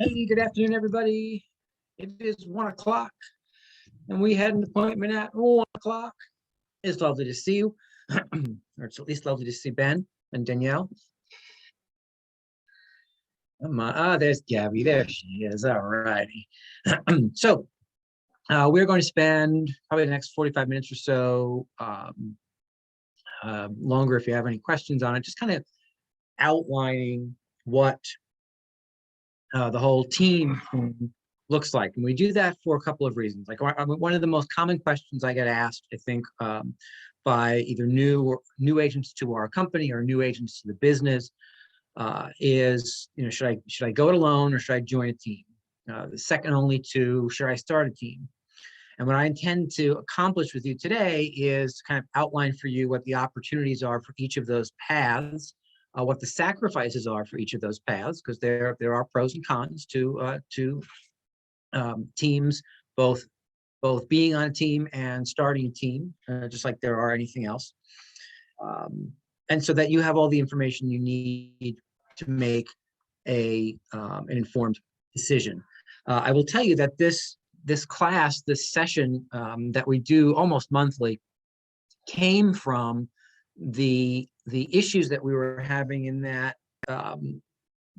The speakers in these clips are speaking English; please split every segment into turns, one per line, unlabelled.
Hey, good afternoon, everybody. It is 1 o'clock, and we had an appointment at 1 o'clock. It's lovely to see you, or it's at least lovely to see Ben and Danielle. There's Gabby. There she is. All righty. So we're going to spend probably the next 45 minutes or so, longer if you have any questions on it, just kind of outlining what the whole team looks like. And we do that for a couple of reasons. Like one of the most common questions I get asked, I think, by either new agents to our company or new agents to the business is, should I go it alone or should I join a team? The second only to, should I start a team? And what I intend to accomplish with you today is kind of outline for you what the opportunities are for each of those paths, what the sacrifices are for each of those paths, because there are pros and cons to teams, both being on a team and starting a team, just like there are anything else. And so that you have all the information you need to make an informed decision. I will tell you that this class, this session that we do almost monthly, came from the issues that we were having in that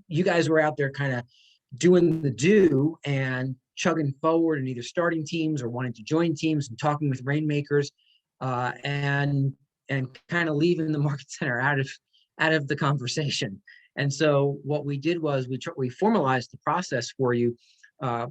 you guys were out there kind of doing the do and chugging forward and either starting teams or wanting to join teams and talking with rainmakers and kind of leaving the market center out of the conversation. And so what we did was we formalized the process for you,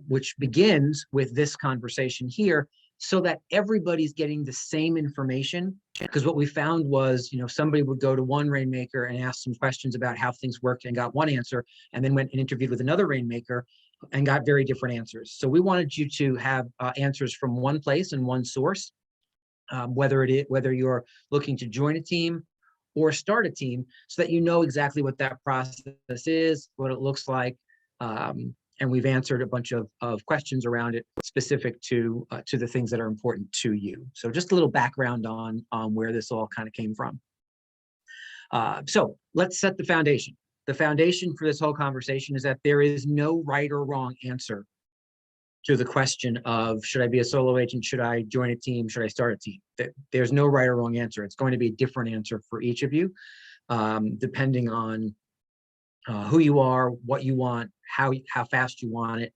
which begins with this conversation here, so that everybody's getting the same information. Because what we found was, somebody would go to one rainmaker and ask some questions about how things worked and got one answer, and then went and interviewed with another rainmaker and got very different answers. So we wanted you to have answers from one place and one source, whether you're looking to join a team or start a team, so that you know exactly what that process is, what it looks like. And we've answered a bunch of questions around it specific to the things that are important to you. So just a little background on where this all kind of came from. So let's set the foundation. The foundation for this whole conversation is that there is no right or wrong answer to the question of, should I be a solo agent? Should I join a team? Should I start a team? There's no right or wrong answer. It's going to be a different answer for each of you, depending on who you are, what you want, how fast you want it,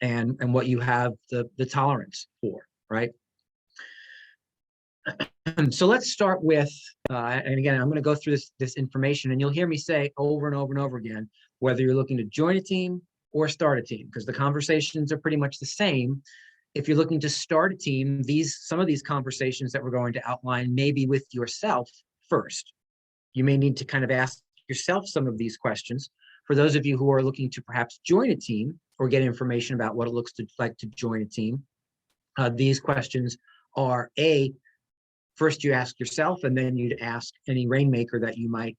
and what you have the tolerance for, right? So let's start with, and again, I'm going to go through this information, and you'll hear me say over and over and over again, whether you're looking to join a team or start a team, because the conversations are pretty much the same. If you're looking to start a team, some of these conversations that we're going to outline may be with yourself first. You may need to kind of ask yourself some of these questions. For those of you who are looking to perhaps join a team or get information about what it looks like to join a team, these questions are first you ask yourself, and then you'd ask any rainmaker that you might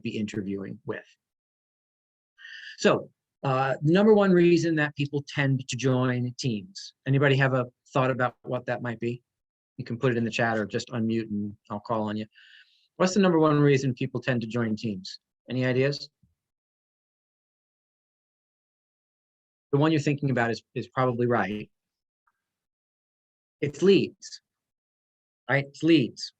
be interviewing with. So number one reason that people tend to join teams. Anybody have a thought about what that might be? You can put it in the chat or just unmute and I'll call on you. What's the number one reason people tend to join teams? Any ideas? The one you're thinking about is probably right. It's leads, right? It's leads.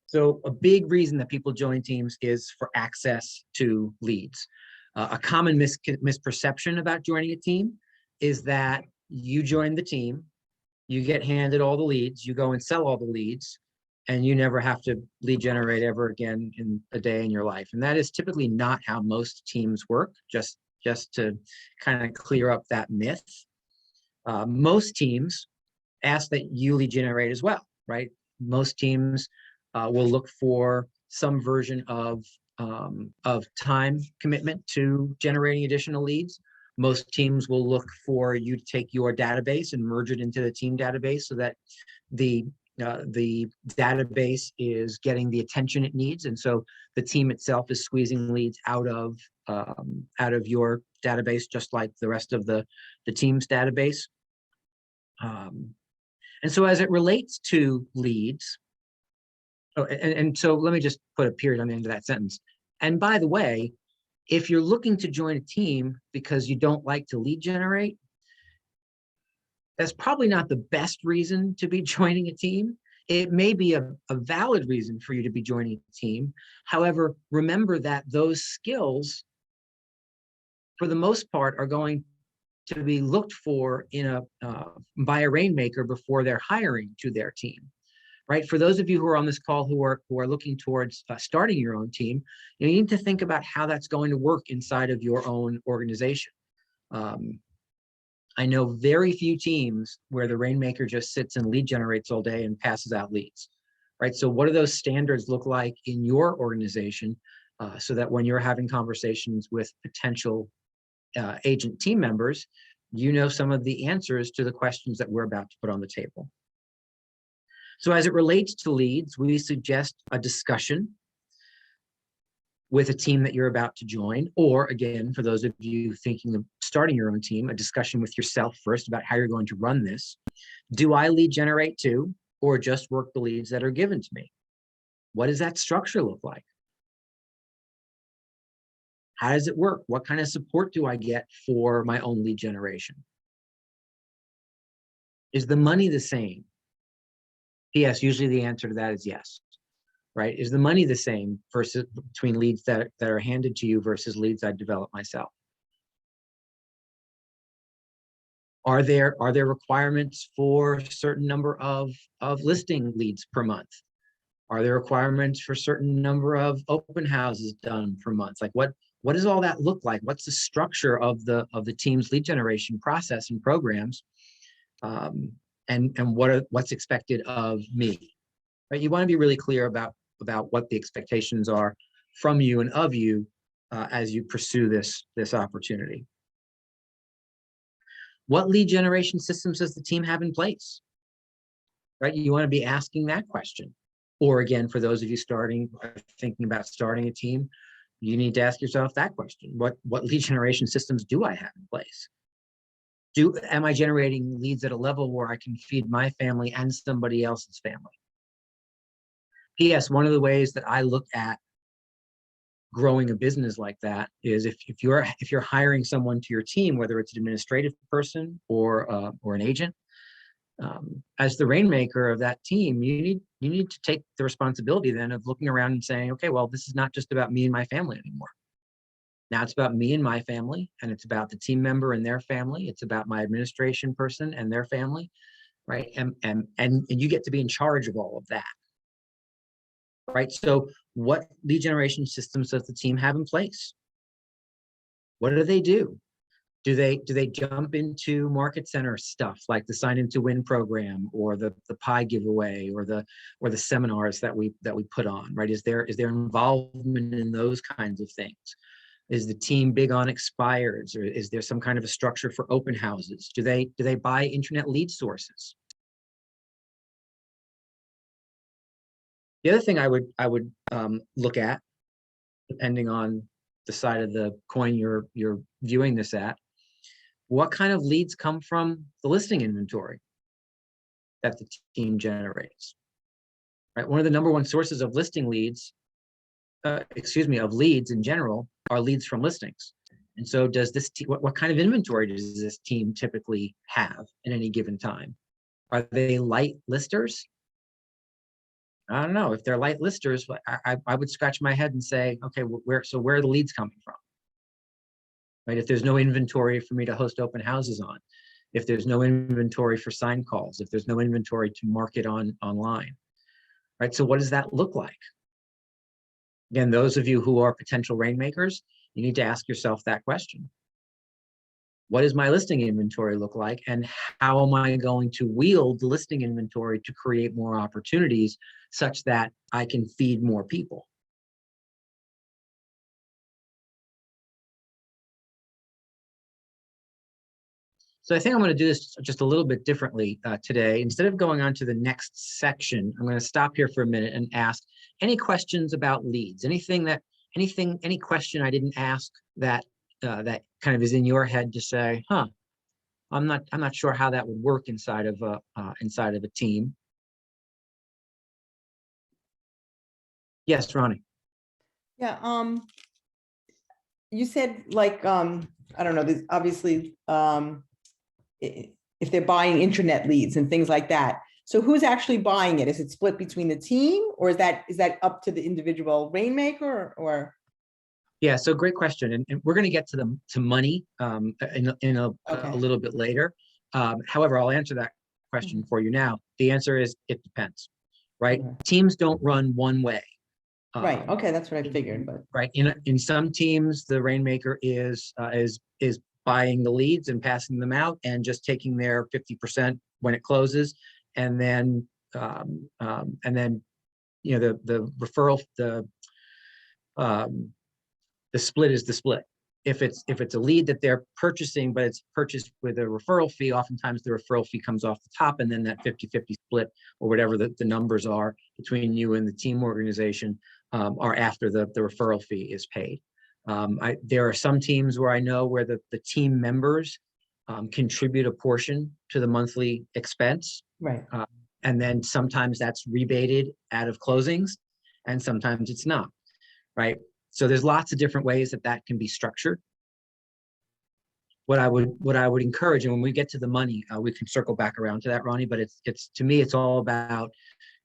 So a big reason that people join teams is for access to leads. A common misperception about joining a team is that you join the team, you get handed all the leads, you go and sell all the leads, and you never have to lead generate ever again in a day in your life. And that is typically not how most teams work, just to kind of clear up that myth. Most teams ask that you lead generate as well, right? Most teams will look for some version of time commitment to generating additional leads. Most teams will look for you to take your database and merge it into the team database so that the database is getting the attention it needs, and so the team itself is squeezing leads out of your database, just like the rest of the team's database. And so as it relates to leads, and so let me just put a period on the end of that sentence. And by the way, If you're looking to join a team because you don't like to lead generate, that's probably not the best reason to be joining a team. It may be a valid reason for you to be joining a team. However, remember that those skills, for the most part, are going to be looked for by a rainmaker before they're hiring to their team, right? For those of you who are on this call who are looking towards starting your own team, you need to think about how that's going to work inside of your own organization. I know very few teams where the rainmaker just sits and lead generates all day and passes out leads, right? So what do those standards look like in your organization so that when you're having conversations with potential agent team members, you know some of the answers to the questions that we're about to put on the table. So as it relates to leads, we suggest a discussion with a team that you're about to join, or again, for those of you thinking of starting your own team, a discussion with yourself first about how you're going to run this. Do I lead generate too, or just work the leads that are given to me? What does that structure look like? How does it work? What kind of support do I get for my own lead generation? Is the money the same? Yes, usually the answer to that is yes, right? Is the money the same versus between leads that are handed to you versus leads I develop myself? Are there requirements for a certain number of listing leads per month? Are there requirements for a certain number of open houses done per month? Like what does all that look like? What's the structure of the team's lead generation process and programs? And what's expected of me, right? You want to be really clear about what the expectations are from you and of you as you pursue this opportunity. What lead generation systems does the team have in place, right? You want to be asking that question. Or again, for those of you thinking about starting a team, you need to ask yourself that question. What lead generation systems do I have in place? Am I generating leads at a level where I can feed my family and somebody else's family? P.S. One of the ways that I look at growing a business like that is if you're hiring someone to your team, whether it's an administrative person or an agent, as the rainmaker of that team, you need to take the responsibility then of looking around and saying, okay, well, this is not just about me and my family anymore. Now it's about me and my family, and it's about the team member and their family. It's about my administration person and their family, right? And you get to be in charge of all of that, right? So what lead generation systems does the team have in place? What do they do? Do they jump into market center stuff like the Sign In to Win program or the pie giveaway or the seminars that we put on, right? Is there involvement in those kinds of things? Is the team big on expireds, or is there some kind of a structure for open houses? Do they buy internet lead sources? The other thing I would look at, depending on the side of the coin you're viewing this at, what kind of leads come from the listing inventory that the team generates, right? One of the number one sources of listing leads, of leads in general, are leads from listings. And so does this what kind of inventory does this team typically have at any given time? Are they light listers? I don't know. If they're light listers, I would scratch my head and say, okay, where are the leads coming from? Right? If there's no inventory for me to host open houses on, if there's no inventory for sign calls, if there's no inventory to market online, right? So what does that look like? Again, those of you who are potential rainmakers, you need to ask yourself that question. What does my listing inventory look like, and how am I going to wield the listing inventory to create more opportunities such that I can feed more people? So I think I'm going to do this just a little bit differently today. Instead of going on to the next section, I'm going to stop here for a minute and ask any questions about leads. Any question I didn't ask that kind of is in your head to say, huh, I'm not sure how that would work inside of a team. Yes, Ronnie.
Yeah. you said like, I don't know, there's obviously, if they're buying intranet leads and things like that. So who's actually buying it? Is it split between the team, or is that up to the individual rainmaker, or?
Yeah, so great question. And we're going to get to money in a
Okay.
little bit later. However, I'll answer that question for you now. The answer is it depends, right?
Okay.
Teams don't run one way.
Right. Okay, that's what I figured. But
Right. In some teams, the rainmaker is buying the leads and passing them out and just taking their 50% when it closes, and then you know the referral the split is the split. If it's a lead that they're purchasing, but it's purchased with a referral fee, oftentimes the referral fee comes off the top, and then that 50-50 split or whatever the numbers are between you and the team organization are after the referral fee is paid. There are some teams where I know where the team members contribute a portion to the monthly expense.
right.
And then sometimes that's rebated out of closings, and sometimes it's not, right? So there's lots of different ways that can be structured. What I would encourage, and when we get to the money, we can circle back around to that, Ronnie. But it's to me, it's all about,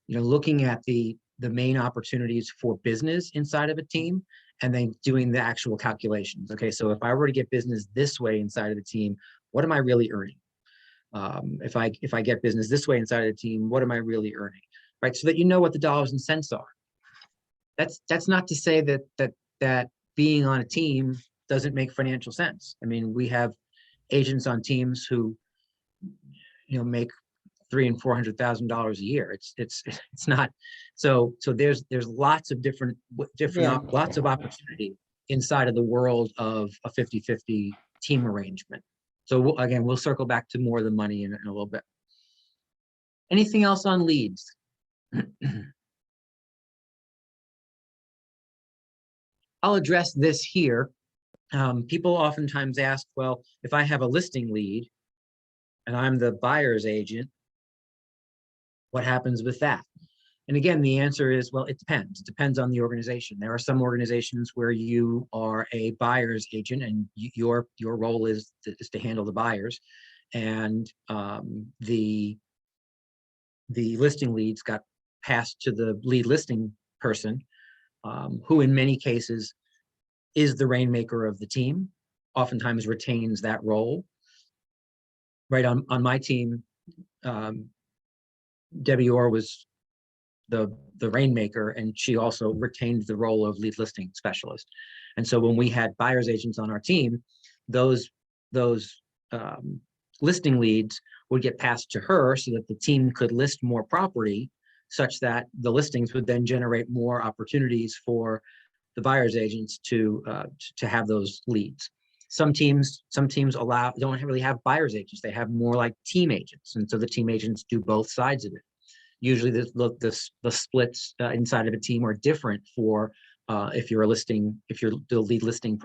you know, looking at the main opportunities for business inside of a team, and then doing the actual calculations. Okay, so if I were to get business this way inside of the team, what am I really earning? If I get business this way inside of the team, what am I really earning? Right, so that you know what the dollars and cents are. That's not to say that being on a team doesn't make financial sense. I mean, we have agents on teams who, you know, make $300,000 and $400,000 a year. It's not so there's lots of different lots of opportunity inside of the world of a 50-50 team arrangement. So again, we'll circle back to more of the money in a little bit. Anything else on leads? I'll address this here. People oftentimes ask, well, if I have a listing lead and I'm the buyer's agent, what happens with that? And again, the answer is, well, it depends. It depends on the organization. There are some organizations where you are a buyer's agent and your role is to handle the buyers, and the listing leads got passed to the lead listing person, who in many cases is the rainmaker of the team, oftentimes retains that role. Right, on my team, Debbie Orr was the rainmaker, and she also retained the role of lead listing specialist. And so when we had buyer's agents on our team, those listing leads would get passed to her so that the team could list more property, such that the listings would then generate more opportunities for the buyer's agents to have those leads. Some teams don't really have buyer's agents. They have more like team agents, and so the team agents do both sides of it. Usually the splits inside of a team are different for if you're the lead listing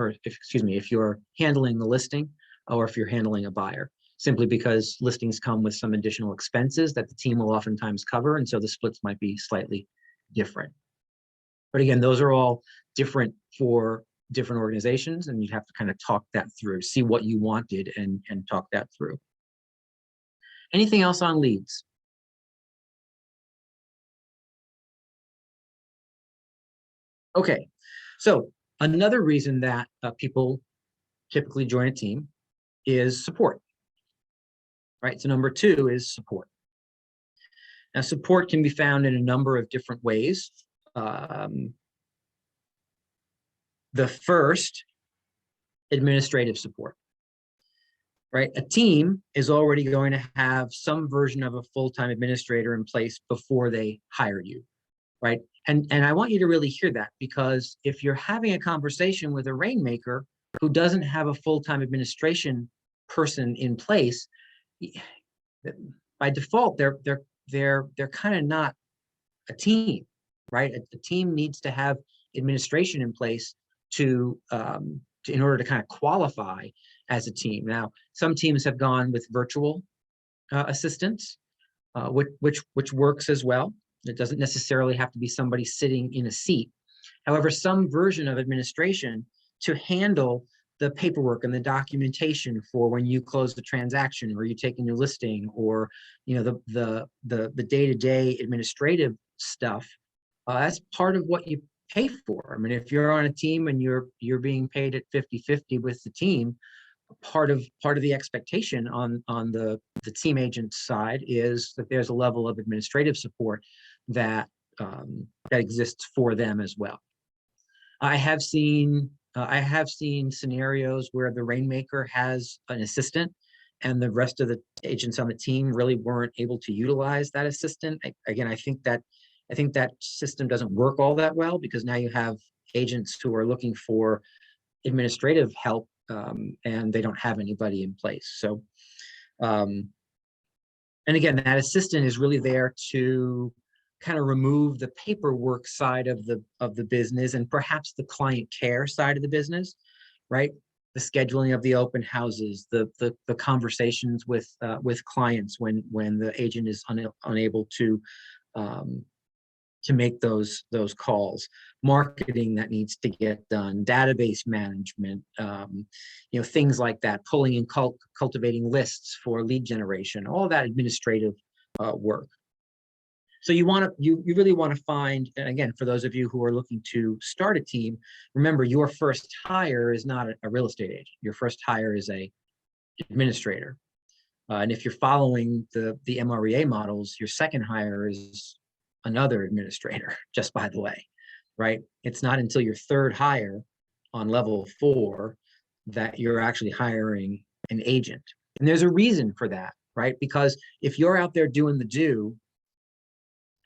if you're handling the listing, or if you're handling a buyer, simply because listings come with some additional expenses that the team will oftentimes cover, and so the splits might be slightly different. But again, those are all different for different organizations, and you'd have to kind of talk that through, see what you wanted, and talk that through. Anything else on leads? Okay, so another reason that people typically join a team is support, right? So number 2 is support. Now, support can be found in a number of different ways. The first, administrative support, right? A team is already going to have some version of a full-time administrator in place before they hire you, right? And I want you to really hear that, because if you're having a conversation with a rainmaker who doesn't have a full-time administration person in place, by default, they're kind of not a team, right? A team needs to have administration in place to in order to kind of qualify as a team. Now, some teams have gone with virtual assistants, which works as well. It doesn't necessarily have to be somebody sitting in a seat. However, some version of administration to handle the paperwork and the documentation for when you close the transaction or you take a new listing, or the day-to-day administrative stuff. That's part of what you pay for. I mean, if you're on a team and you're being paid at 50-50 with the team, part of the expectation on the team agent side is that there's a level of administrative support that that exists for them as well. I have seen scenarios where the rainmaker has an assistant and the rest of the agents on the team really weren't able to utilize that assistant. Again, I think that system doesn't work all that well, because now you have agents who are looking for administrative help, and they don't have anybody in place. So, and again, that assistant is really there to kind of remove the paperwork side of the business and perhaps the client care side of the business, right? The scheduling of the open houses, the conversations with clients when the agent is unable to make those calls, marketing that needs to get done, database management, things like that, pulling and cultivating lists for lead generation, all that administrative work. So you really want to find, and again, for those of you who are looking to start a team, remember your first hire is not a real estate agent. Your first hire is a administrator. And if you're following the MREA models, your second hire is another administrator, just by the way, right? It's not until your third hire on level 4 that you're actually hiring an agent. And there's a reason for that, right? Because if you're out there doing the do,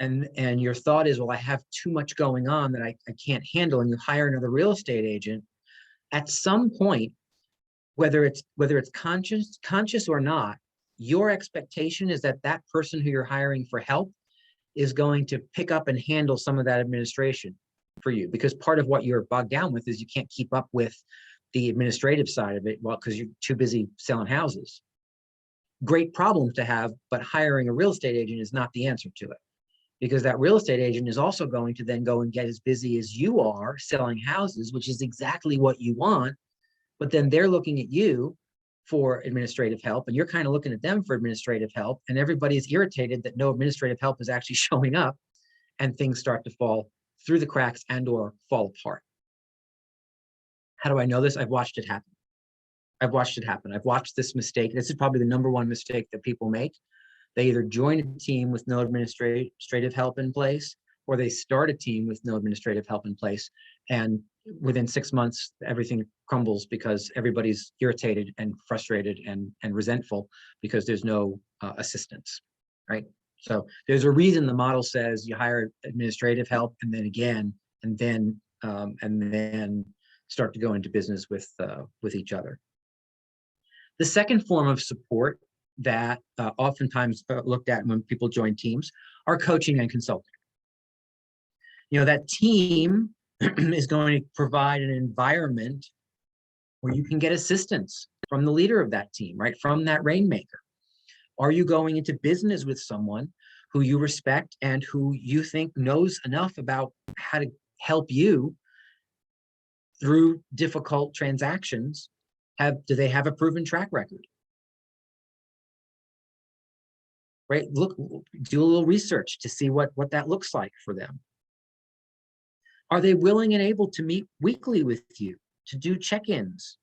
and your thought is, well, I have too much going on that I can't handle, and you hire another real estate agent, at some point, whether it's conscious or not, your expectation is that that person who you're hiring for help is going to pick up and handle some of that administration for you, because part of what you're bogged down with is you can't keep up with the administrative side of it, well, because you're too busy selling houses. Great problem to have, but hiring a real estate agent is not the answer to it, because that real estate agent is also going to then go and get as busy as you are selling houses, which is exactly what you want. But then they're looking at you for administrative help, and you're kind of looking at them for administrative help, and everybody's irritated that no administrative help is actually showing up, and things start to fall through the cracks and or fall apart. How do I know this? I've watched it happen. I've watched this mistake. This is probably the number one mistake that people make. They either join a team with no administrative help in place, or they start a team with no administrative help in place, and within 6 months, everything crumbles because everybody's irritated and frustrated and resentful because there's no assistance, right? So there's a reason the model says you hire administrative help, and then again, and then start to go into business with each other. The second form of support that oftentimes looked at when people join teams are coaching and consulting. That team is going to provide an environment where you can get assistance from the leader of that team, right? From that rainmaker. Are you going into business with someone who you respect and who you think knows enough about how to help you through difficult transactions? Do they have a proven track record? Right? Look, do a little research to see what that looks like for them. Are they willing and able to meet weekly with you, to do check-ins,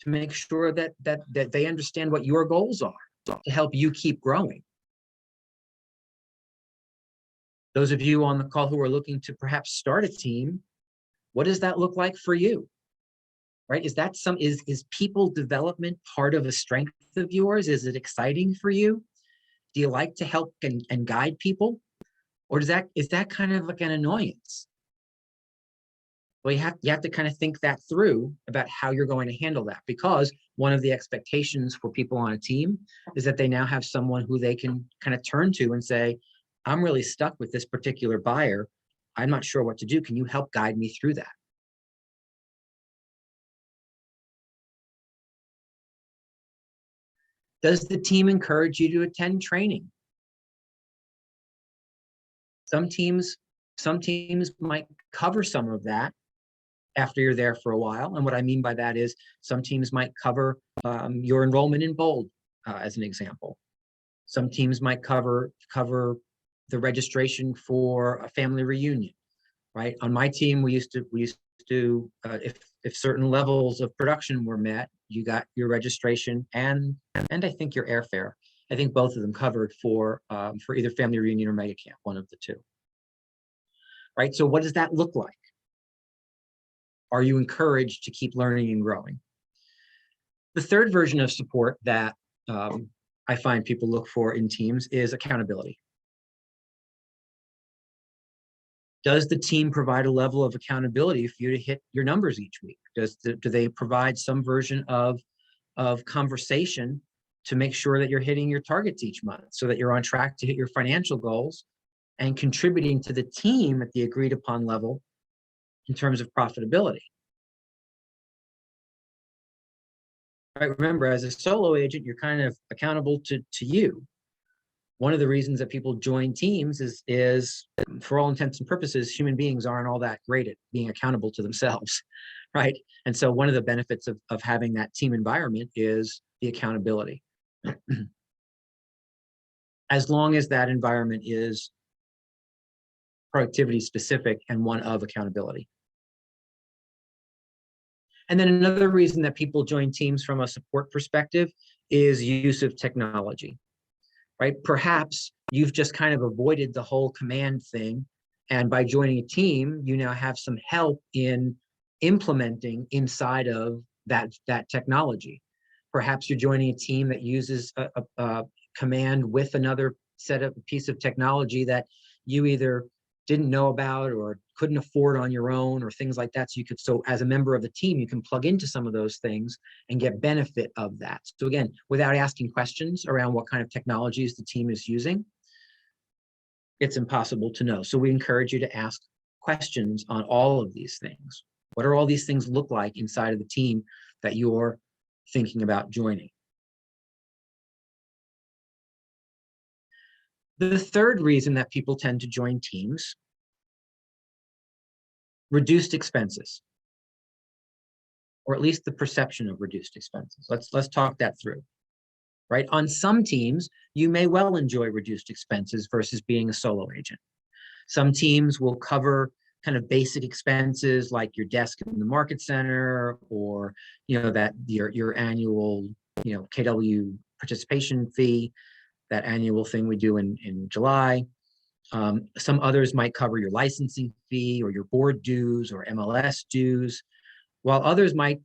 to make sure that they understand what your goals are, to help you keep growing? Those of you on the call who are looking to perhaps start a team, what does that look like for you? Right? Is people development part of a strength of yours? Is it exciting for you? Do you like to help and guide people? Or is that kind of like an annoyance? Well, you have to kind of think that through about how you're going to handle that, because one of the expectations for people on a team is that they now have someone who they can kind of turn to and say, I'm really stuck with this particular buyer. I'm not sure what to do. Can you help guide me through that? Does the team encourage you to attend training? Some teams might cover some of that after you're there for a while. And what I mean by that is some teams might cover your enrollment in Bold, as an example. Some teams might cover the registration for a family reunion, right? On my team, we used to if certain levels of production were met, you got your registration and I think your airfare. I think both of them covered for either family reunion or mega camp, one of the two. Right. So what does that look like? Are you encouraged to keep learning and growing? The third version of support that I find people look for in teams is accountability. Does the team provide a level of accountability for you to hit your numbers each week? Do they provide some version of conversation to make sure that you're hitting your targets each month so that you're on track to hit your financial goals and contributing to the team at the agreed upon level in terms of profitability? Right, remember, as a solo agent, you're kind of accountable to you. One of the reasons that people join teams is for all intents and purposes, human beings aren't all that great at being accountable to themselves, right? And so one of the benefits of having that team environment is the accountability. As long as that environment is productivity specific and one of accountability. And then another reason that people join teams from a support perspective is use of technology, right? Perhaps you've just kind of avoided the whole command thing. And by joining a team, you now have some help in implementing inside of that technology. Perhaps you're joining a team that uses a command with another piece of technology that you either didn't know about or couldn't afford on your own or things like that. So as a member of the team, you can plug into some of those things and get benefit of that. So again, without asking questions around what kind of technologies the team is using, it's impossible to know. So we encourage you to ask questions on all of these things. What do all these things look like inside of the team that you're thinking about joining? The third reason that people tend to join teams, reduced expenses, or at least the perception of reduced expenses. Let's talk that through, right? On some teams, you may well enjoy reduced expenses versus being a solo agent. Some teams will cover kind of basic expenses like your desk in the market center, or that your annual KW participation fee, that annual thing we do in July. Some others might cover your licensing fee or your board dues or MLS dues, while others might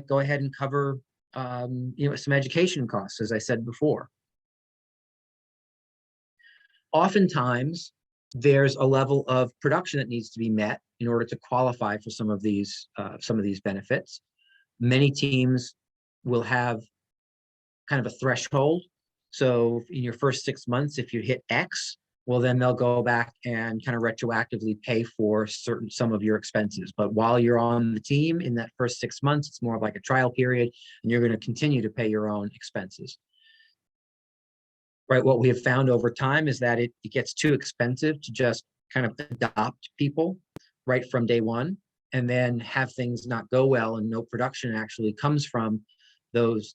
go ahead and cover some education costs, as I said before. Oftentimes, there's a level of production that needs to be met in order to qualify for some of these benefits. Many teams will have kind of a threshold. So in your first 6 months, if you hit X, well, then they'll go back and kind of retroactively pay for some of your expenses. But while you're on the team in that first 6 months, it's more of like a trial period, and you're going to continue to pay your own expenses. Right. What we have found over time is that it gets too expensive to just kind of adopt people right from day one, and then have things not go well and no production actually comes from those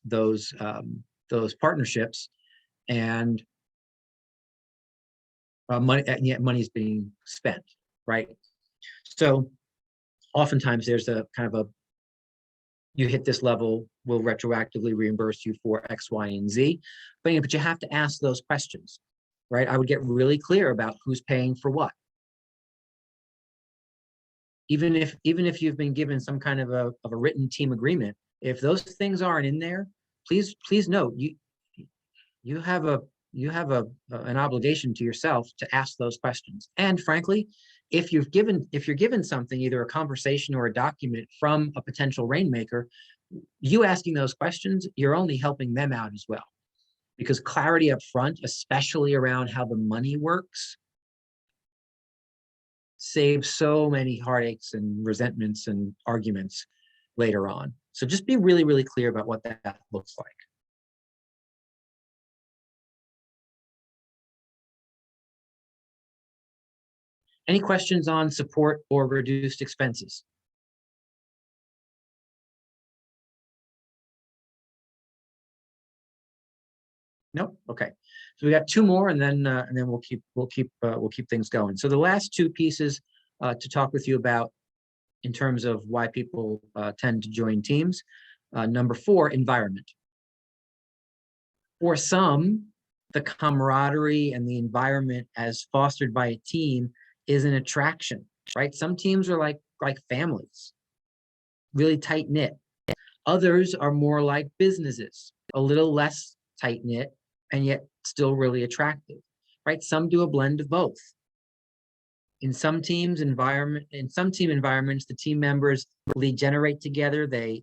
partnerships, and money is being spent, right? So oftentimes there's a kind of you hit this level, we'll retroactively reimburse you for X, Y, and Z. But you have to ask those questions, right? I would get really clear about who's paying for what. Even if you've been given some kind of a written team agreement, if those things aren't in there, please note you have an obligation to yourself to ask those questions. And frankly, if you're given something, either a conversation or a document from a potential rainmaker, you asking those questions, you're only helping them out as well. Because clarity up front, especially around how the money works, saves so many heartaches and resentments and arguments later on. So just be really, really clear about what that looks like. Any questions on support or reduced expenses? Nope. Okay. So we got two more, and then we'll keep things going. So the last two pieces to talk with you about in terms of why people tend to join teams. Number 4, environment. For some, the camaraderie and the environment as fostered by a team is an attraction, right? Some teams are like families, really tight knit. Others are more like businesses, a little less tight knit and yet still really attractive, right? Some do a blend of both. In some team environments, the team members lead generate together. They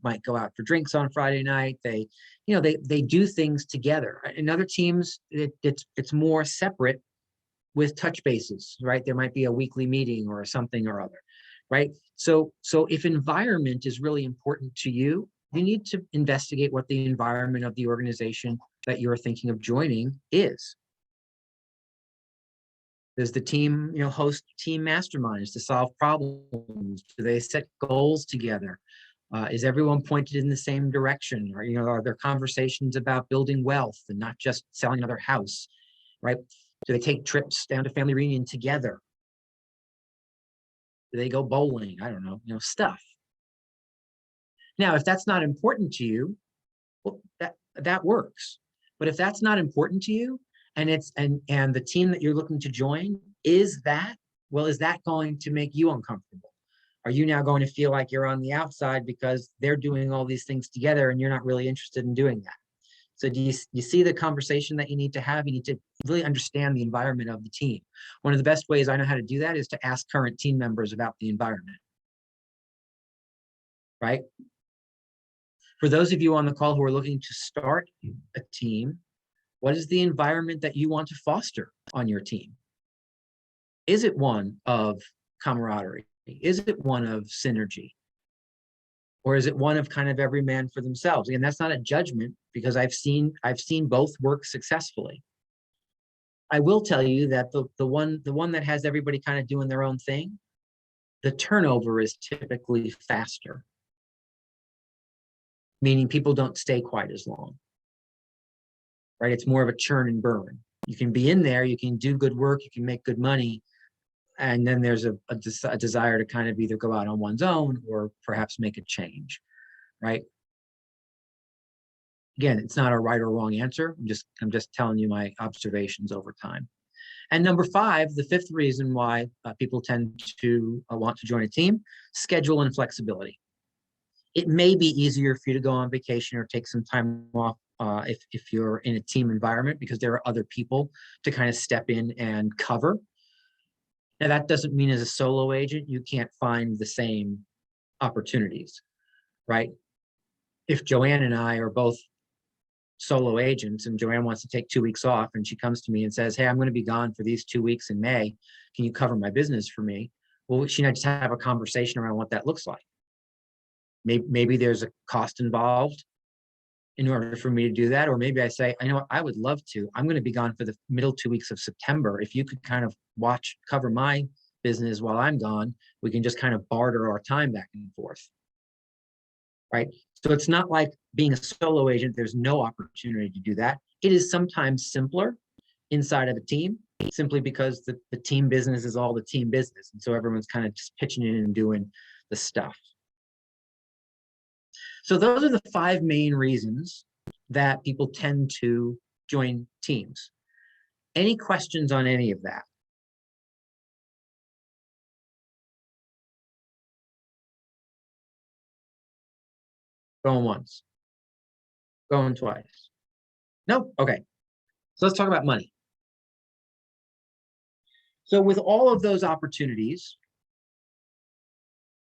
might go out for drinks on Friday night. They do things together. In other teams, it's more separate with touch bases, right? There might be a weekly meeting or something or other, right? So if environment is really important to you, you need to investigate what the environment of the organization that you're thinking of joining is. Does the team, host team masterminds to solve problems? Do they set goals together? Is everyone pointed in the same direction? Or, are there conversations about building wealth and not just selling another house, right? Do they take trips down to family reunion together? Do they go bowling? I don't know, stuff. Now, if that's not important to you, well, that works. But if that's not important to you, and the team that you're looking to join is that going to make you uncomfortable? Are you now going to feel like you're on the outside because they're doing all these things together and you're not really interested in doing that? So do you see the conversation that you need to have? You need to really understand the environment of the team. One of the best ways I know how to do that is to ask current team members about the environment, right? For those of you on the call who are looking to start a team, what is the environment that you want to foster on your team? Is it one of camaraderie? Is it one of synergy? Or is it one of kind of every man for themselves? Again, that's not a judgment because I've seen both work successfully. I will tell you that the one that has everybody kind of doing their own thing, the turnover is typically faster, meaning people don't stay quite as long. Right? It's more of a churn and burn. You can be in there, you can do good work, you can make good money, and then there's a desire to kind of either go out on one's own or perhaps make a change, right? Again, it's not a right or wrong answer. I'm just telling you my observations over time. And number 5, the 5th reason why people tend to want to join a team: schedule and flexibility. It may be easier for you to go on vacation or take some time off if you're in a team environment because there are other people to kind of step in and cover. Now, that doesn't mean as a solo agent, you can't find the same opportunities, right? If Joanne and I are both solo agents and Joanne wants to take 2 weeks off and she comes to me and says, hey, I'm going to be gone for these 2 weeks in May. Can you cover my business for me? Well, she and I just have a conversation around what that looks like. Maybe there's a cost involved in order for me to do that. Or maybe I say, I know what, I would love to. I'm going to be gone for the middle 2 weeks of September. If you could kind of cover my business while I'm gone, we can just kind of barter our time back and forth. Right? So it's not like being a solo agent, there's no opportunity to do that. It is sometimes simpler inside of a team, simply because the team business is all the team business. And so everyone's kind of just pitching in and doing the stuff. So those are the 5 main reasons that people tend to join teams. Any questions on any of that? Going once. Going twice. Nope. Okay. So let's talk about money. So with all of those opportunities,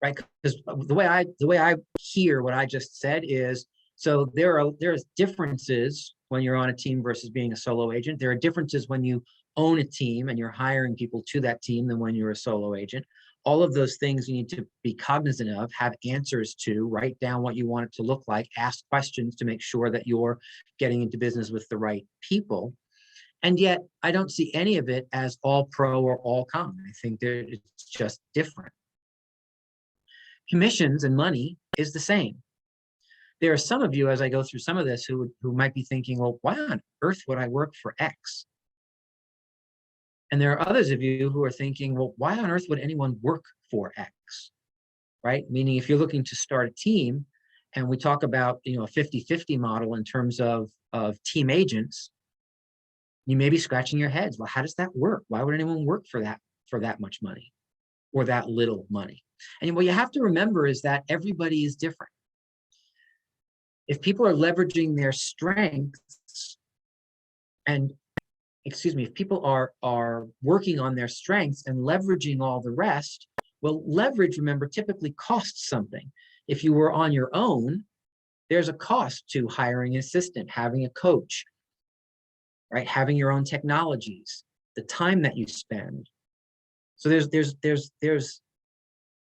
right? Because the way I hear what I just said is, so there's differences when you're on a team versus being a solo agent. There are differences when you own a team and you're hiring people to that team than when you're a solo agent. All of those things you need to be cognizant of, have answers to, write down what you want it to look like, ask questions to make sure that you're getting into business with the right people. And yet I don't see any of it as all pro or all con. I think it's just different. Commissions and money is the same. There are some of you, as I go through some of this, who might be thinking, well, why on earth would I work for X? And there are others of you who are thinking, well, why on earth would anyone work for X? Right? Meaning if you're looking to start a team, and we talk about, a 50-50 model in terms of team agents, you may be scratching your heads. Well, how does that work? Why would anyone work for that much money or that little money? And what you have to remember is that everybody is different. If people are leveraging their strengths if people are working on their strengths and leveraging all the rest, well, leverage, remember, typically costs something. If you were on your own, there's a cost to hiring an assistant, having a coach, right? Having your own technologies, the time that you spend. So there's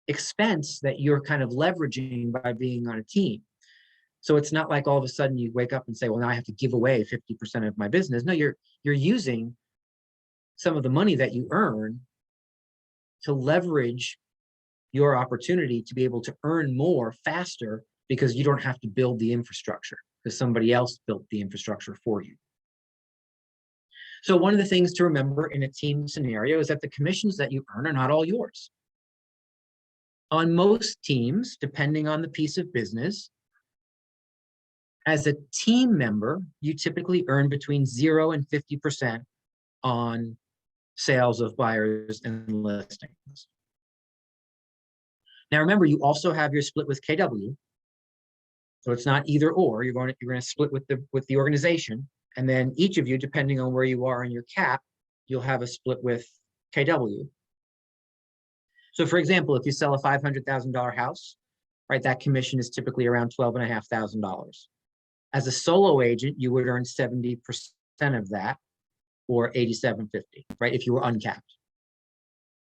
expense that you're kind of leveraging by being on a team. So it's not like all of a sudden you wake up and say, well, now I have to give away 50% of my business. No, you're using some of the money that you earn to leverage your opportunity to be able to earn more faster, because you don't have to build the infrastructure, because somebody else built the infrastructure for you. So one of the things to remember in a team scenario is that the commissions that you earn are not all yours. On most teams, depending on the piece of business, as a team member, you typically earn between 0 and 50% on sales of buyers and listings. Now, remember, you also have your split with KW. So it's not either or. You're going to split with the organization, and then each of you, depending on where you are in your cap, you'll have a split with KW. So, for example, if you sell a $500,000 house, right, that commission is typically around $12,500. As a solo agent, you would earn 70% of that, or $87.50, right, if you were uncapped.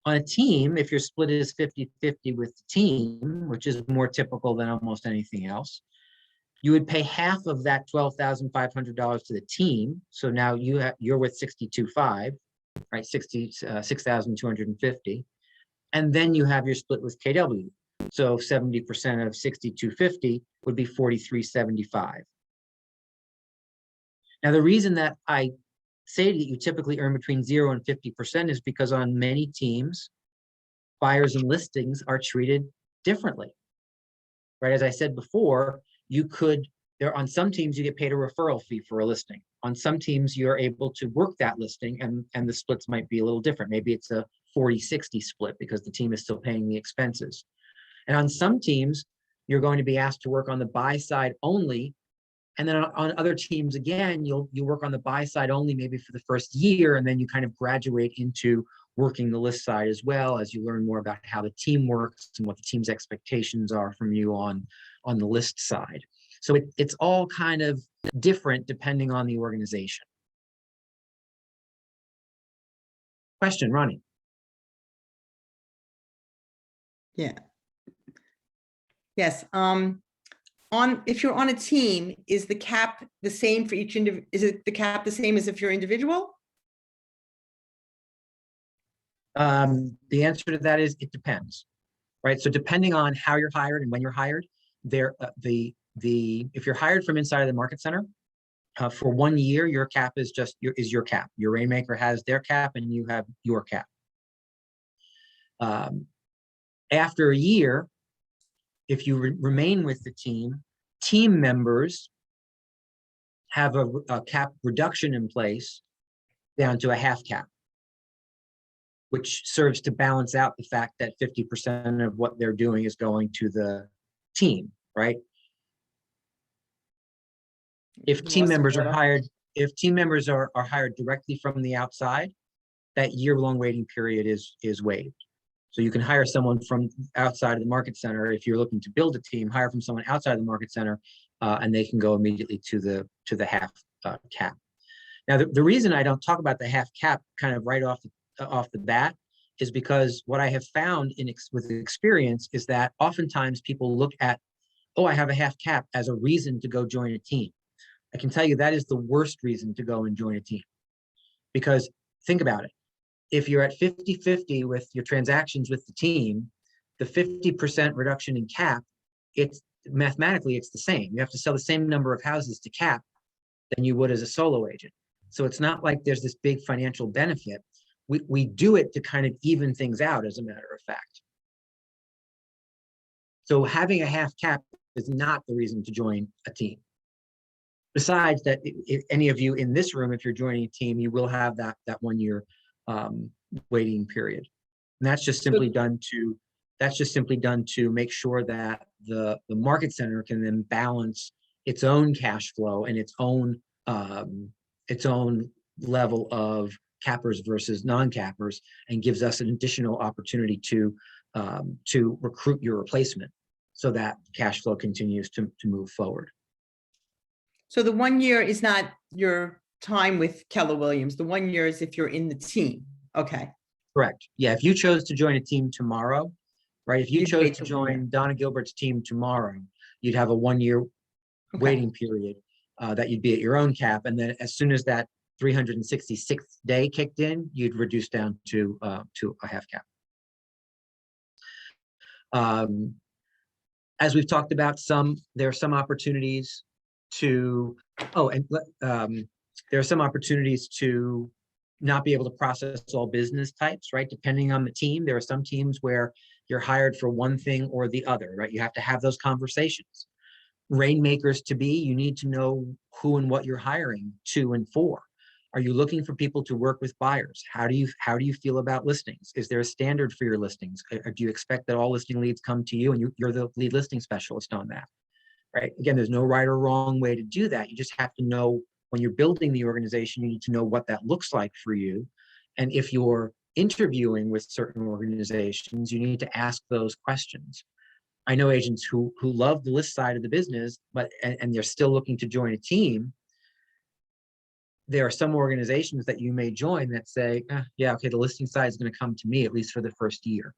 On a team, if your split is 50-50 with the team, which is more typical than almost anything else, you would pay half of that $12,500 to the team. So now you're with 62.5, right, 6,250, and then you have your split with KW. So 70% of 62.50 would be 43.75. Now, the reason that I say that you typically earn between 0 and 50% is because on many teams, buyers and listings are treated differently, right? As I said before, on some teams, you get paid a referral fee for a listing. On some teams, you're able to work that listing, and the splits might be a little different. Maybe it's a 40-60 split because the team is still paying the expenses. And on some teams, you're going to be asked to work on the buy side only. And then on other teams, again, you work on the buy side only maybe for the first year, and then you kind of graduate into working the list side as well, as you learn more about how the team works and what the team's expectations are from you on the list side. So it's all kind of different depending on the organization. Question, Ronnie?
Yeah. Yes. If you're on a team, is the cap the same for each individual? Is it the cap the same as if you're individual?
The answer to that is it depends, right? So depending on how you're hired and when you're hired, if you're hired from inside of the market center, for 1 year, your cap is your cap. Your rainmaker has their cap, and you have your cap. After a year, if you remain with the team members have a cap reduction in place down to a half cap, which serves to balance out the fact that 50% of what they're doing is going to the team, right? If team members are hired, hired directly from the outside, that year-long waiting period is waived. So you can hire someone from outside of the market center. If you're looking to build a team, hire from someone outside the market center, and they can go immediately to the half cap. Now, the reason I don't talk about the half cap kind of right off the bat is because what I have found with experience is that oftentimes people look at, oh, I have a half cap, as a reason to go join a team. I can tell you that is the worst reason to go and join a team. Because think about it. If you're at 50-50 with your transactions with the team, the 50% reduction in cap, mathematically it's the same. You have to sell the same number of houses to cap than you would as a solo agent. So it's not like there's this big financial benefit. We do it to kind of even things out, as a matter of fact. So having a half cap is not the reason to join a team. Besides that, if any of you in this room, if you're joining a team, you will have that 1 year waiting period. And that's just simply done to make sure that the market center can then balance its own cash flow and its own level of cappers versus non-cappers, and gives us an additional opportunity to recruit your replacement so that cash flow continues to move forward.
So the 1 year is not your time with Keller Williams. The 1 year is if you're in the team. Okay.
Correct. Yeah. If you chose to join a team tomorrow, right? If you
You'd
chose
wait
to
till 1 year.
join Donna Gilbert's team tomorrow, you'd have a 1 year
Okay.
waiting period that you'd be at your own cap. And then as soon as that 366th day kicked in, you'd reduce down to a half cap. As we've talked about, there are some opportunities to, there are some opportunities to not be able to process all business types, right? Depending on the team, there are some teams where you're hired for one thing or the other, right? You have to have those conversations. Rainmakers to be, you need to know who and what you're hiring to and for. Are you looking for people to work with buyers? How do you feel about listings? Is there a standard for your listings? Or do you expect that all listing leads come to you and you're the lead listing specialist on that? Right? Again, there's no right or wrong way to do that. You just have to know, when you're building the organization, you need to know what that looks like for you. And if you're interviewing with certain organizations, you need to ask those questions. I know agents who love the list side of the business, but and they're still looking to join a team. There are some organizations that you may join that say, yeah, okay, the listing side is going to come to me, at least for the first year.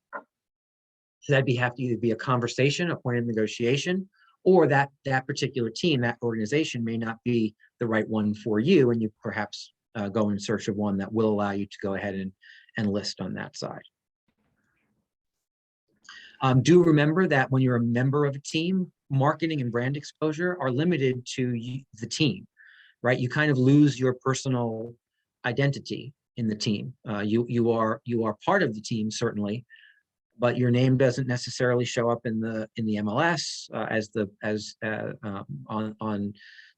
So that'd have to either be a conversation, a point of negotiation, or that particular team, that organization may not be the right one for you, and you perhaps go in search of one that will allow you to go ahead and list on that side. Do remember that when you're a member of a team, marketing and brand exposure are limited to the team, right? You kind of lose your personal identity in the team. You are part of the team, certainly, but your name doesn't necessarily show up in the MLS on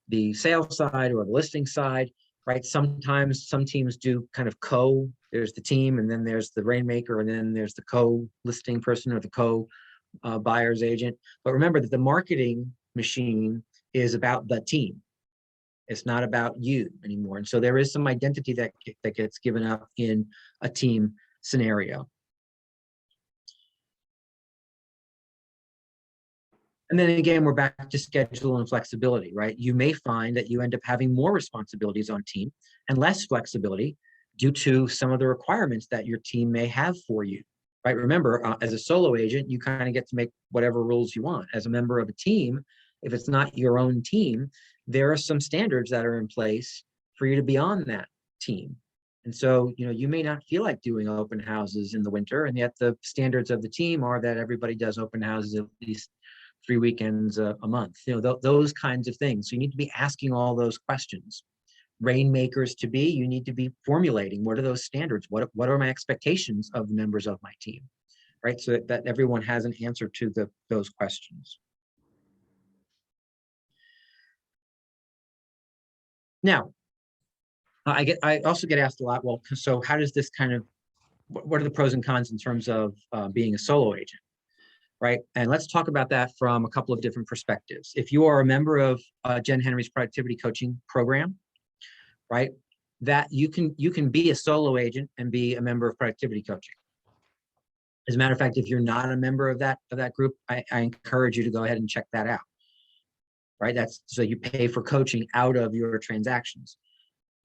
the sales side or the listing side, right? Sometimes some teams do kind of there's the team, and then there's the rainmaker, and then there's the co-listing person or the buyer's agent. But remember that the marketing machine is about the team. It's not about you anymore. And so there is some identity that gets given up in a team scenario. And then again, we're back to schedule and flexibility, right? You may find that you end up having more responsibilities on team and less flexibility due to some of the requirements that your team may have for you, right? Remember, as a solo agent, you kind of get to make whatever rules you want. As a member of a team, if it's not your own team, there are some standards that are in place for you to be on that team. And so, you may not feel like doing open houses in the winter, and yet the standards of the team are that everybody does open houses at least 3 weekends a month, those kinds of things. So you need to be asking all those questions. Rainmakers to be, you need to be formulating, what are those standards? What are my expectations of the members of my team, right? So that everyone has an answer to those questions. Now, I also get asked a lot, well, so how does this what are the pros and cons in terms of being a solo agent? Right? And let's talk about that from a couple of different perspectives. If you are a member of Jen Henry's productivity coaching program, right, that you can be a solo agent and be a member of productivity coaching. As a matter of fact, if you're not a member of that group, I encourage you to go ahead and check that out. Right? So you pay for coaching out of your transactions.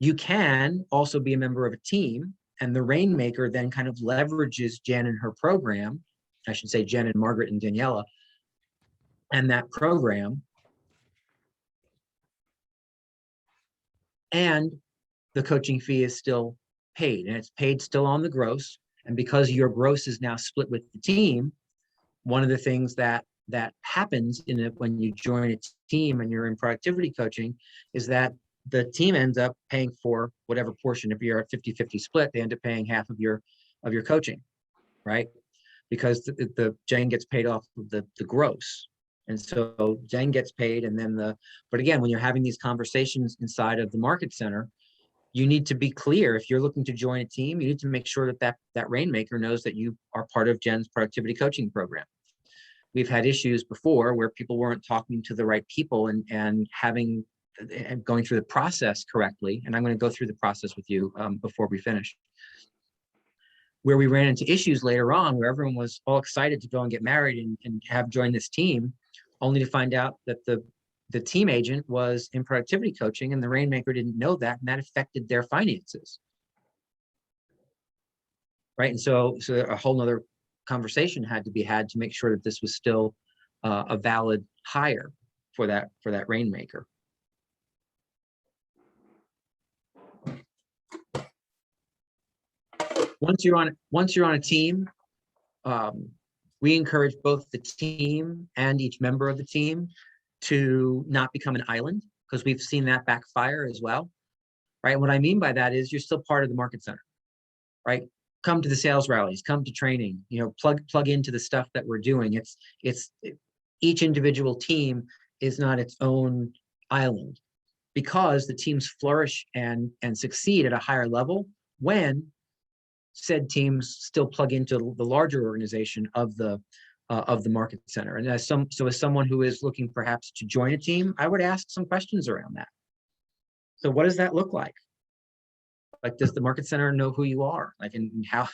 You can also be a member of a team, and the rainmaker then kind of leverages Jen and her program. I should say Jen and Margaret and Daniela, and that program. And the coaching fee is still paid, and it's paid still on the gross. And because your gross is now split with the team, one of the things that that happens in it when you join a team and you're in productivity coaching is that the team ends up paying for whatever portion. If you're at 50-50 split, they end up paying half of your coaching, right? Because the Jen gets paid off of the gross. And so Jen gets paid, and then but again, when you're having these conversations inside of the market center, you need to be clear. If you're looking to join a team, you need to make sure that Rainmaker knows that you are part of Jen's productivity coaching program. We've had issues before where people weren't talking to the right people and going through the process correctly. And I'm going to go through the process with you before we finish. Where we ran into issues later on, where everyone was all excited to go and get married and have joined this team, only to find out that the team agent was in productivity coaching and the Rainmaker didn't know that, and that affected their finances. Right. And so a whole nother conversation had to be had to make sure that this was still a valid hire for that Rainmaker. Once you're on a team, we encourage both the team and each member of the team to not become an island, because we've seen that backfire as well, right? What I mean by that is you're still part of the market center, right? Come to the sales rallies, come to training, plug into the stuff that we're doing. Each individual team is not its own island, because the teams flourish and succeed at a higher level when said teams still plug into the larger organization of the market center. And as someone who is looking perhaps to join a team, I would ask some questions around that. So what does that look like? Like, does the market center know who you are? Like, and how,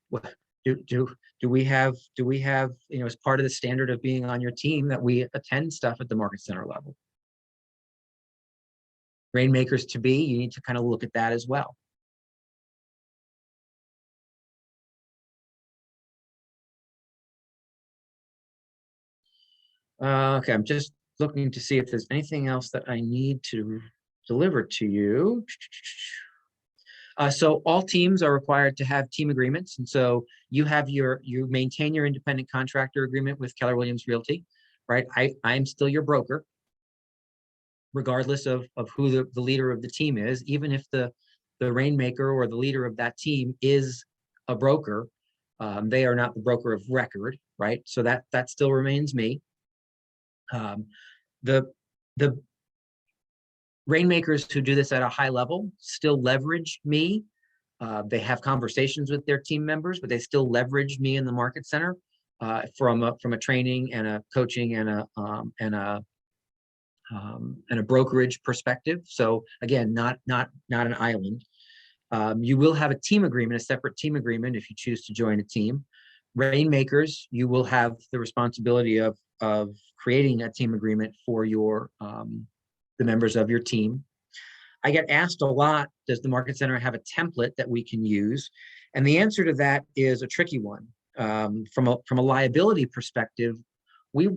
what, do we have, as part of the standard of being on your team, that we attend stuff at the market center level? Rainmakers to be, you need to kind of look at that as well. Okay, I'm just looking to see if there's anything else that I need to deliver to you. So all teams are required to have team agreements. And so you maintain your independent contractor agreement with Keller Williams Realty, right? I'm still your broker, regardless of who the leader of the team is. Even if the Rainmaker or the leader of that team is a broker, they are not the broker of record, right? So that still remains me. The Rainmakers who do this at a high level still leverage me. They have conversations with their team members, but they still leverage me in the market center from a training and a coaching and a brokerage perspective. So again, not an island. You will have a team agreement, a separate team agreement, if you choose to join a team. Rainmakers, you will have the responsibility of creating a team agreement for the members of your team. I get asked a lot, does the market center have a template that we can use? And the answer to that is a tricky one. From a liability perspective,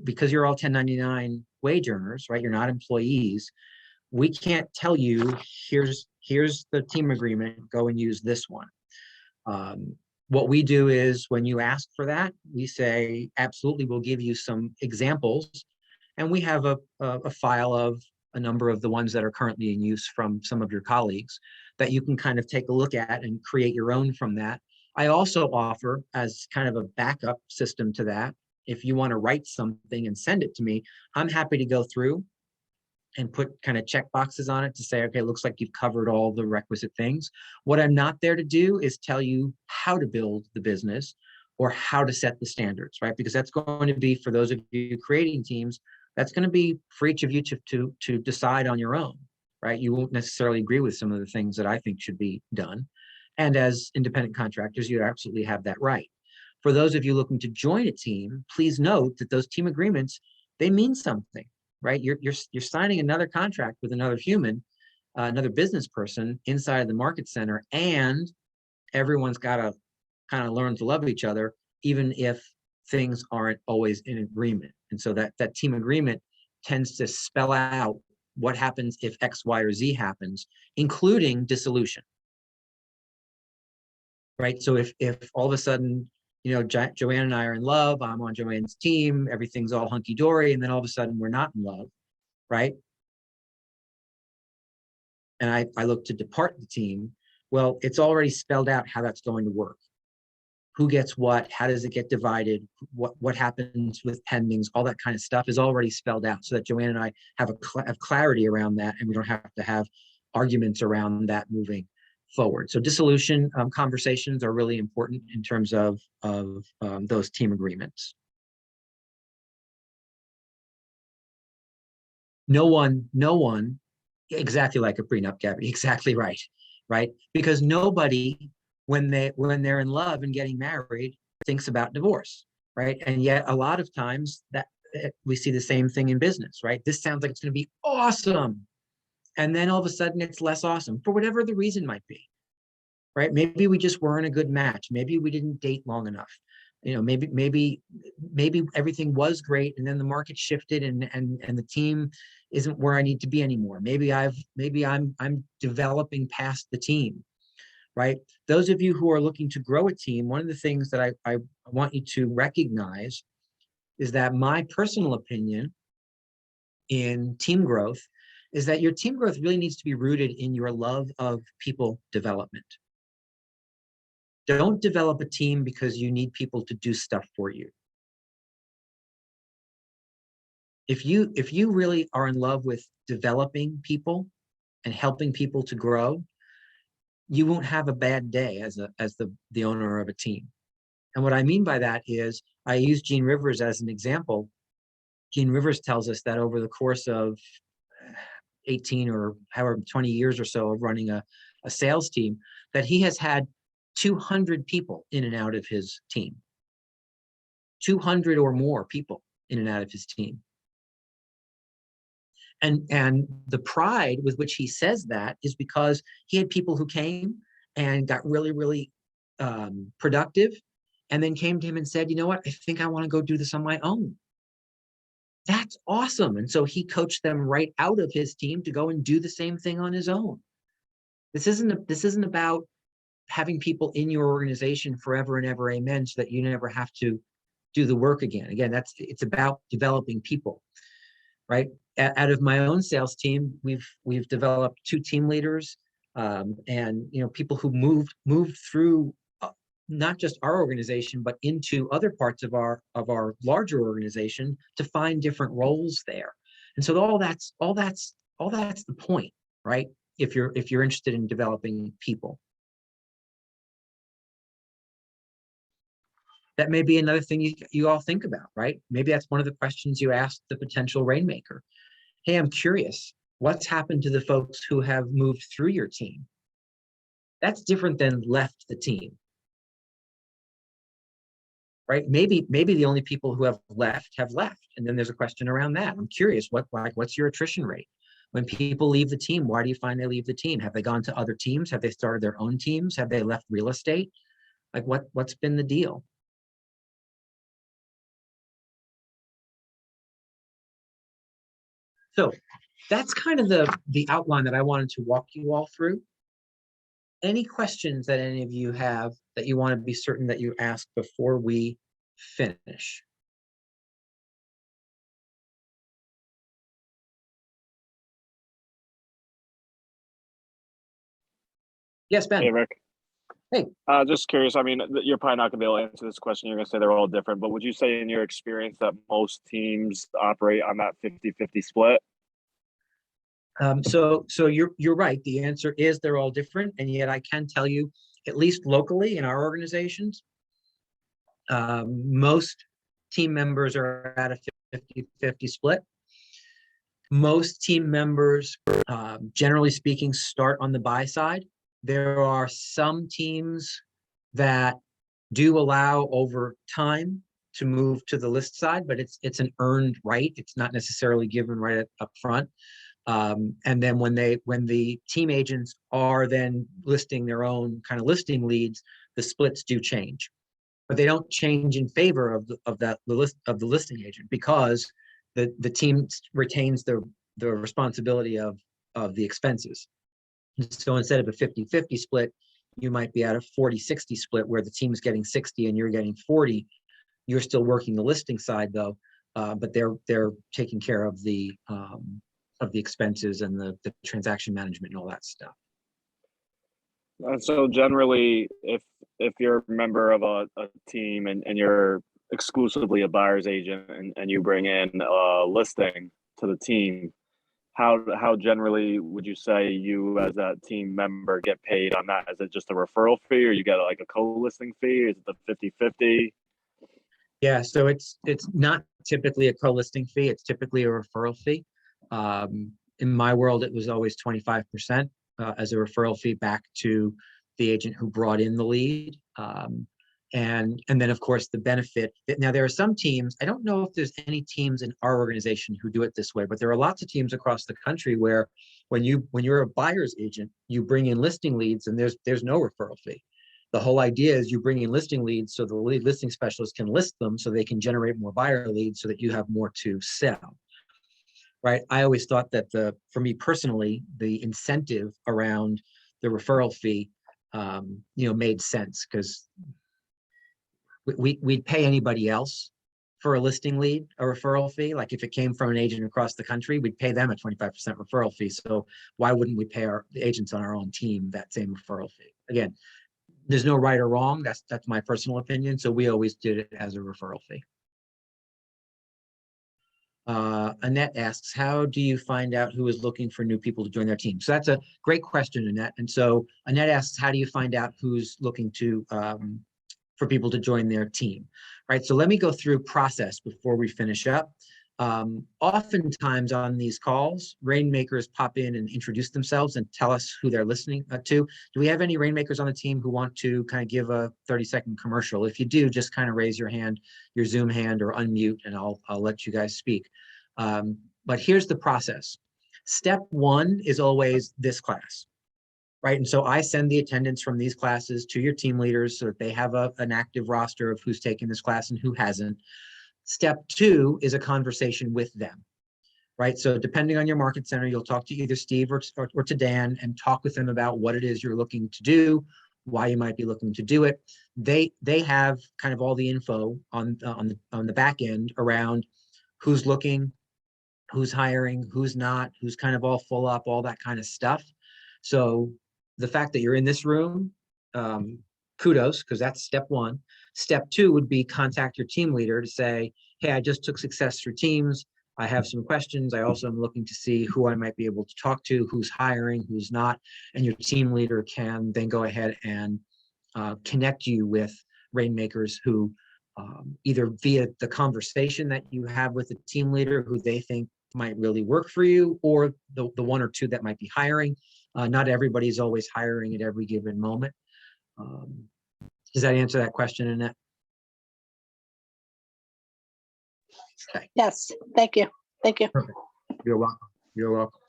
because you're all 1099 wage earners, right? You're not employees. We can't tell you, here's the team agreement, go and use this one. What we do is, when you ask for that, we say, absolutely, we'll give you some examples. And we have a file of a number of the ones that are currently in use from some of your colleagues that you can kind of take a look at and create your own from that. I also offer, as kind of a backup system to that, if you want to write something and send it to me, I'm happy to go through and put kind of check boxes on it to say, okay, it looks like you've covered all the requisite things. What I'm not there to do is tell you how to build the business or how to set the standards, right? Because that's going to be, for those of you creating teams, that's going to be for each of you to decide on your own, right? You won't necessarily agree with some of the things that I think should be done. And as independent contractors, you absolutely have that right. For those of you looking to join a team, please note that those team agreements, they mean something, right? You're signing another contract with another human, another business person inside of the market center, and everyone's got to kind of learn to love each other, even if things aren't always in agreement. And so that team agreement tends to spell out what happens if X, Y, or Z happens, including dissolution. Right? So if all of a sudden Joanne and I are in love. I'm on Joanne's team. Everything's all hunky dory. And then all of a sudden we're not in love, right? And I look to depart the team. Well, it's already spelled out how that's going to work. Who gets what? How does it get divided? What happens with pendings? All that kind of stuff is already spelled out so that Joanne and I have clarity around that, and we don't have to have arguments around that moving forward. So dissolution conversations are really important in terms of those team agreements. No one, exactly like a prenup, Gabby, exactly right, right? Because nobody, when they're in love and getting married, thinks about divorce, right? And yet a lot of times that we see the same thing in business, right? This sounds like it's going to be awesome. And then all of a sudden it's less awesome for whatever the reason might be, right? Maybe we just weren't a good match. Maybe we didn't date long enough. Maybe everything was great and then the market shifted and the team isn't where I need to be anymore. Maybe I'm developing past the team, right? Those of you who are looking to grow a team, one of the things that I want you to recognize is that my personal opinion in team growth is that your team growth really needs to be rooted in your love of people development. Don't develop a team because you need people to do stuff for you. If you really are in love with developing people and helping people to grow, you won't have a bad day as the owner of a team. And what I mean by that is, I use Gene Rivers as an example. Gene Rivers tells us that over the course of 18 or however 20 years or so of running a sales team, that he has had 200 people in and out of his team. 200 or more people in and out of his team. And the pride with which he says that is because he had people who came and got really, really productive, and then came to him and said, you know what, I think I want to go do this on my own. That's awesome. And so he coached them right out of his team to go and do the same thing on his own. This isn't about having people in your organization forever and ever, amen, so that you never have to do the work again. Again, it's about developing people, right? Out of my own sales team, we've developed 2 team leaders, and people who moved through not just our organization, but into other parts of our larger organization to find different roles there. And so all that's the point, right? If you're interested in developing people. That may be another thing you all think about, right? Maybe that's one of the questions you ask the potential rainmaker. Hey, I'm curious, what's happened to the folks who have moved through your team? That's different than left the team, right? Maybe the only people who have left. And then there's a question around that. I'm curious, what's your attrition rate? When people leave the team, why do you find they leave the team? Have they gone to other teams? Have they started their own teams? Have they left real estate? Like what's been the deal? So that's kind of the outline that I wanted to walk you all through. Any questions that any of you have that you want to be certain that you ask before we finish? Yes, Ben.
Hey, Rick.
Hey.
Just curious. I mean, you're probably not going to be able to answer this question. You're going to say they're all different, but would you say in your experience that most teams operate on that 50-50 split?
So you're right. The answer is they're all different, and yet I can tell you, at least locally in our organizations, most team members are at a 50-50 split. Most team members, generally speaking, start on the buy side. There are some teams that do allow over time to move to the list side, but it's an earned right. It's not necessarily given right up front. And then when the team agents are then listing their own kind of listing leads, the splits do change, but they don't change in favor of the listing agent, because the team retains the responsibility of the expenses. So instead of a 50-50 split, you might be at a 40-60 split where the team's getting 60 and you're getting 40. You're still working the listing side though, but they're taking care of the expenses and the transaction management and all that stuff.
And so generally, if you're a member of a team and you're exclusively a buyer's agent and you bring in a listing to the team, how generally would you say you as that team member get paid on that? Is it just a referral fee, or you get like a co-listing fee? Is it the 50-50?
Yeah, so it's not typically a co-listing fee. It's typically a referral fee. In my world, it was always 25% as a referral fee back to the agent who brought in the lead. And then of course the benefit. Now there are some teams, I don't know if there's any teams in our organization who do it this way, but there are lots of teams across the country where when you're a buyer's agent, you bring in listing leads and there's no referral fee. The whole idea is you bring in listing leads so the lead listing specialist can list them so they can generate more buyer leads so that you have more to sell. Right? I always thought that for me personally, the incentive around the referral fee, made sense because we'd pay anybody else for a listing lead, a referral fee. Like if it came from an agent across the country, we'd pay them a 25% referral fee. So why wouldn't we pay the agents on our own team that same referral fee? Again, there's no right or wrong. That's my personal opinion. So we always did it as a referral fee. Annette asks, how do you find out who is looking for new people to join their team? So that's a great question, Annette. And so Annette asks, how do you find out who's looking to for people to join their team, right? So let me go through process before we finish up. Oftentimes on these calls, rainmakers pop in and introduce themselves and tell us who they're listening to. Do we have any rainmakers on the team who want to kind of give a 30-second commercial? If you do, just kind of raise your hand, your Zoom hand, or unmute, and I'll let you guys speak. But here's the process. Step one is always this class. Right, and so I send the attendance from these classes to your team leaders so that they have an active roster of who's taken this class and who hasn't. Step two is a conversation with them, right? So depending on your market center, you'll talk to either Steve or to Dan and talk with them about what it is you're looking to do, why you might be looking to do it. They have kind of all the info on the back end around who's looking, who's hiring, who's not, who's kind of all full up, all that kind of stuff. So the fact that you're in this room, kudos, because that's step one. Step two would be contact your team leader to say, hey, I just took success through teams. I have some questions. I also am looking to see who I might be able to talk to, who's hiring, who's not. And your team leader can then go ahead and connect you with rainmakers who either via the conversation that you have with the team leader who they think might really work for you, or the one or two that might be hiring. Not everybody's always hiring at every given moment. Does that answer that question, Annette? Okay.
Yes, thank you. Thank you.
Perfect. You're welcome. You're welcome.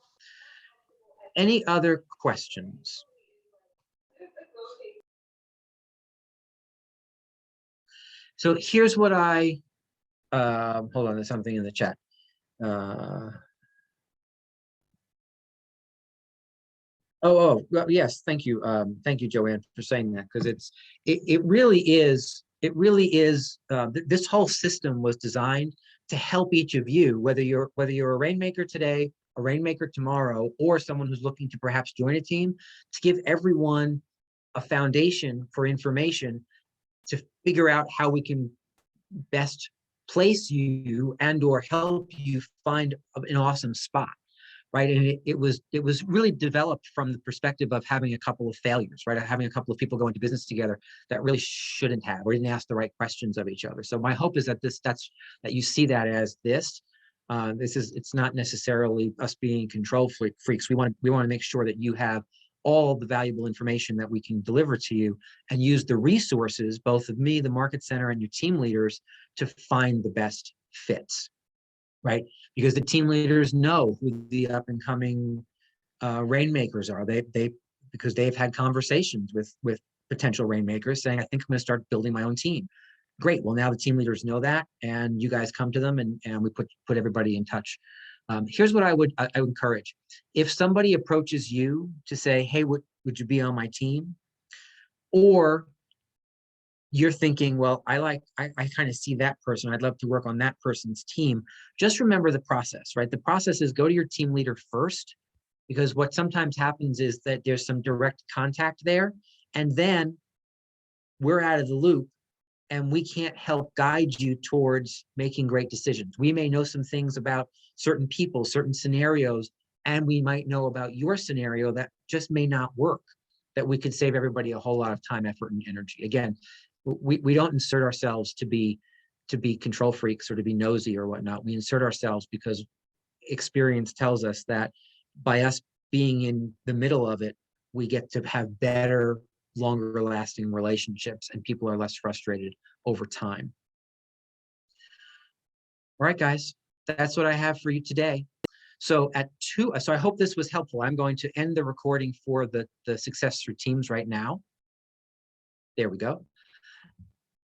Any other questions? So here's what hold on, there's something in the chat. Well, yes, thank you. Thank you, Joanne, for saying that, because it really is, this whole system was designed to help each of you, whether you're a rainmaker today, a rainmaker tomorrow, or someone who's looking to perhaps join a team, to give everyone a foundation for information to figure out how we can best place you and or help you find an awesome spot. Right, and it was really developed from the perspective of having a couple of failures, right? Having a couple of people go into business together that really shouldn't have, or didn't ask the right questions of each other. So my hope is that that you see that as this. It's not necessarily us being control freaks. We want to make sure that you have all the valuable information that we can deliver to you, and use the resources, both of me, the market center, and your team leaders, to find the best fits. Right, because the team leaders know who the up and coming rainmakers are. Because they've had conversations with potential rainmakers saying, I think I'm going to start building my own team. Great. Well, now the team leaders know that, and you guys come to them, and we put everybody in touch. Here's what I would encourage. If somebody approaches you to say, hey, would you be on my team? Or you're thinking, well, I kind of see that person. I'd love to work on that person's team. Just remember the process, right? The process is go to your team leader first, because what sometimes happens is that there's some direct contact there, and then we're out of the loop and we can't help guide you towards making great decisions. We may know some things about certain people, certain scenarios, and we might know about your scenario that just may not work, that we could save everybody a whole lot of time, effort, and energy. Again, we don't insert ourselves to be control freaks or to be nosy or whatnot. We insert ourselves because experience tells us that by us being in the middle of it, we get to have better, longer lasting relationships, and people are less frustrated over time. All right, guys, that's what I have for you today. So at 2, so I hope this was helpful. I'm going to end the recording for the Success Through Teams right now. There we go.